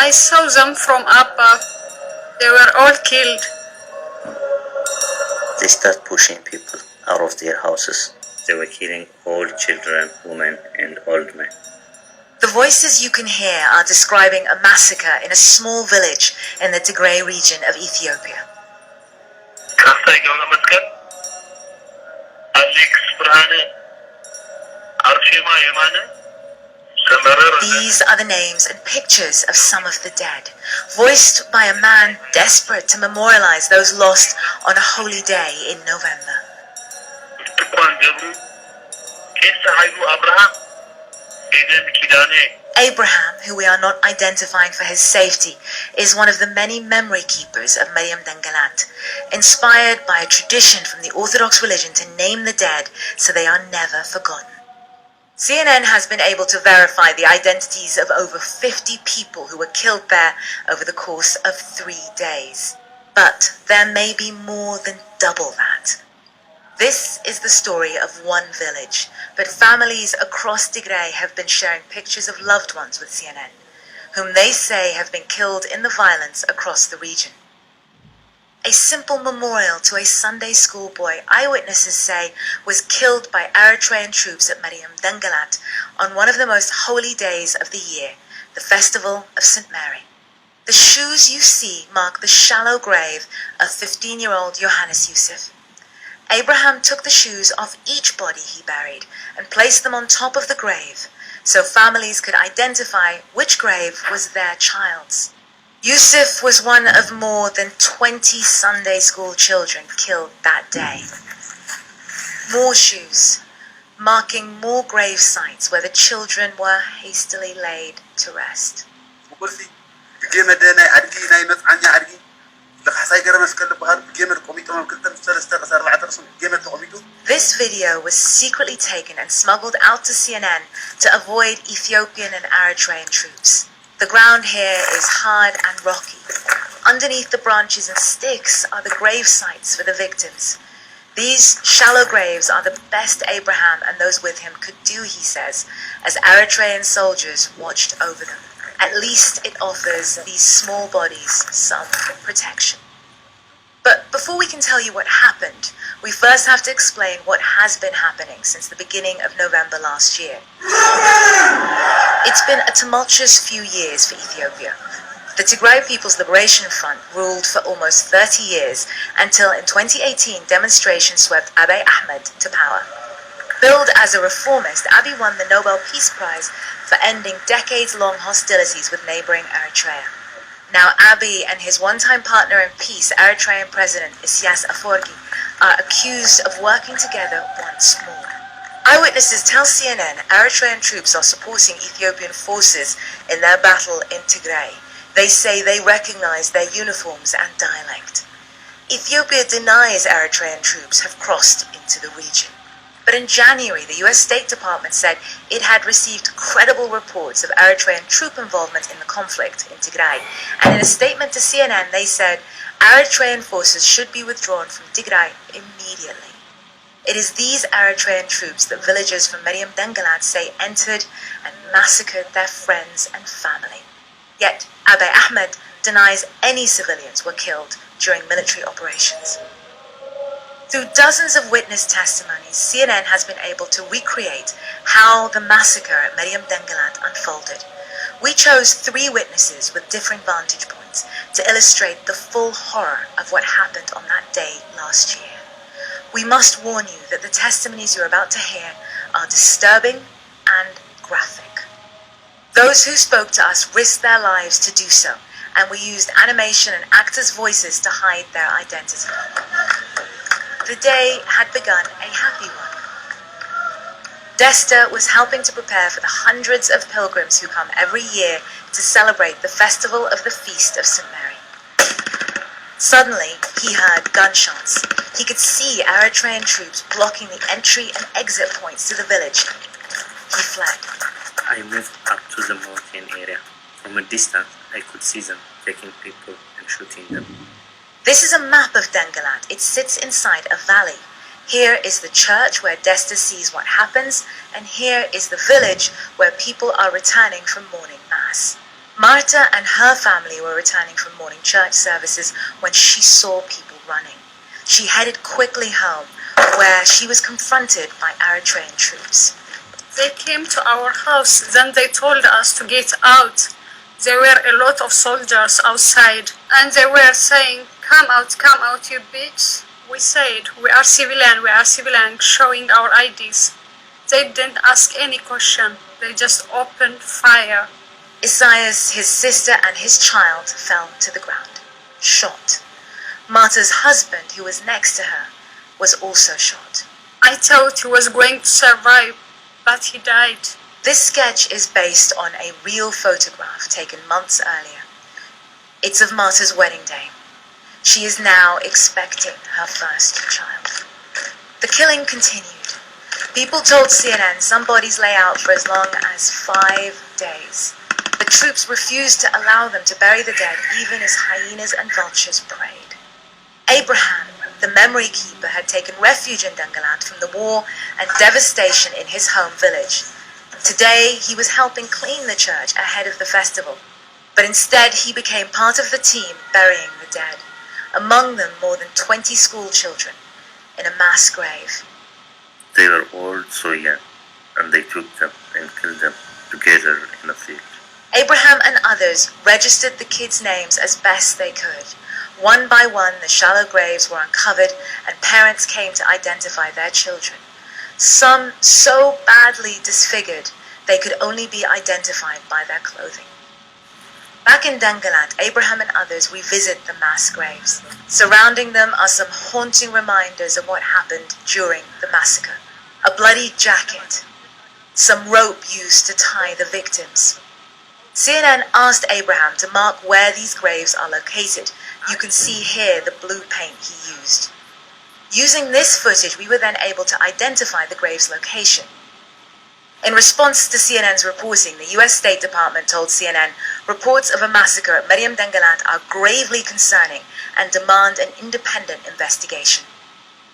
I saw them from above. They were all killed. They start pushing people out of their houses. They were killing all children, women, and old men. The voices you can hear are describing a massacre in a small village in the Tigray region of Ethiopia. These are the names and pictures of some of the dead, voiced by a man desperate to memorialize those lost on a holy day in November. Abraham, who we are not identifying for his safety, is one of the many memory keepers of Marian dengelat, inspired by a tradition from the Orthodox religion to name the dead so they are never forgotten. CNN has been able to verify the identities of over 50 people who were killed there over the course of 3 days. But there may be more than double that. This is the story of one village, but families across Tigray have been sharing pictures of loved ones with CNN, whom they say have been killed in the violence across the region. A simple memorial to a Sunday school boy, eyewitnesses say, was killed by Eritrean troops at Marian dengelat on one of the most holy days of the year, the festival of St. Mary. The shoes you see mark the shallow grave of 15-year-old Johannes Yusuf. Abraham took the shoes off each body he buried and placed them on top of the grave so families could identify which grave was their child's. Yusuf was one of more than 20 Sunday school children killed that day. More shoes, marking more grave sites where the children were hastily laid to rest. This video was secretly taken and smuggled out to CNN to avoid Ethiopian and Eritrean troops. The ground here is hard and rocky. Underneath the branches and sticks are the grave sites for the victims. These shallow graves are the best Abraham and those with him could do, he says, as Eritrean soldiers watched over them. At least it offers these small bodies some protection. But before we can tell you what happened, we first have to explain what has been happening since the beginning of November last year. It's been a tumultuous few years for Ethiopia. The Tigray People's Liberation Front ruled for almost 30 years until in 2018 demonstrations swept Abiy Ahmed to power. Billed as a reformist, Abiy won the Nobel Peace Prize for ending decades-long hostilities with neighboring Eritrea. Now Abiy and his one-time partner in peace, Eritrean President Isaias Afwerki, are accused of working together once more. Eyewitnesses tell CNN Eritrean troops are supporting Ethiopian forces in their battle in Tigray. They say they recognize their uniforms and dialect. Ethiopia denies Eritrean troops have crossed into the region. But in January, the US State Department said it had received credible reports of Eritrean troop involvement in the conflict in Tigray. And in a statement to CNN, they said Eritrean forces should be withdrawn from Tigray immediately. It is these Eritrean troops that villagers from Marian dengelat say entered and massacred their friends and family. Yet Abiy Ahmed denies any civilians were killed during military operations. Through dozens of witness testimonies, CNN has been able to recreate how the massacre at Marian dengelat unfolded. We chose 3 witnesses with different vantage points to illustrate the full horror of what happened on that day last year. We must warn you that the testimonies you're about to hear are disturbing and graphic. Those who spoke to us risked their lives to do so, and we used animation and actors' voices to hide their identity. The day had begun a happy one. Desta was helping to prepare for the hundreds of pilgrims who come every year to celebrate the festival of the Feast of St. Mary. Suddenly, he heard gunshots. He could see Eritrean troops blocking the entry and exit points to the village. He fled. I moved up to the mountain area. From a distance, I could see them taking people and shooting them. This is a map of Dengelat. It sits inside a valley. Here is the church where Desta sees what happens, and here is the village where people are returning from morning mass. Marta and her family were returning from morning church services when she saw people running. She headed quickly home, where she was confronted by Eritrean troops. They came to our house, then they told us to get out. There were a lot of soldiers outside, and they were saying, come out, you bitch. We said, we are civilian, showing our IDs. They didn't ask any question, they just opened fire. Isaias, his sister, and his child fell to the ground, shot. Marta's husband, who was next to her, was also shot. I thought he was going to survive, but he died. This sketch is based on a real photograph taken months earlier. It's of Marta's wedding day. She is now expecting her first child. The killing continued. People told CNN some bodies lay out for as long as 5 days. The troops refused to allow them to bury the dead even as hyenas and vultures preyed. Abraham, the memory keeper, had taken refuge in dengelat from the war and devastation in his home village. Today, he was helping clean the church ahead of the festival, but instead he became part of the team burying the dead, among them more than 20 school children, in a mass grave. They were all so young, and they took them and killed them together in a field. Abraham and others registered the kids' names as best they could. One by one, the shallow graves were uncovered, and parents came to identify their children. Some so badly disfigured they could only be identified by their clothing. Back in dengelat, Abraham and others revisit the mass graves. Surrounding them are some haunting reminders of what happened during the massacre. A bloody jacket, some rope used to tie the victims. CNN asked Abraham to mark where these graves are located. You can see here the blue paint he used. Using this footage, we were then able to identify the grave's location. In response to CNN's reporting, the US State Department told CNN reports of a massacre at Marian dengelat are gravely concerning and demand an independent investigation.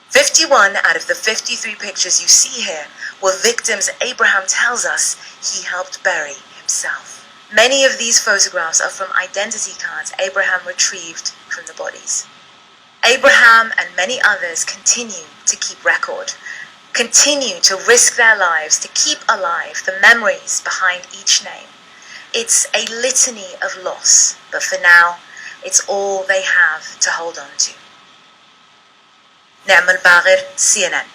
51 out of the 53 pictures you see here were victims Abraham tells us he helped bury himself. Many of these photographs are from identity cards Abraham retrieved from the bodies. Abraham and many others continue to keep record, continue to risk their lives to keep alive the memories behind each name. It's a litany of loss, but for now, it's all they have to hold on to. نعم الباغر CNN.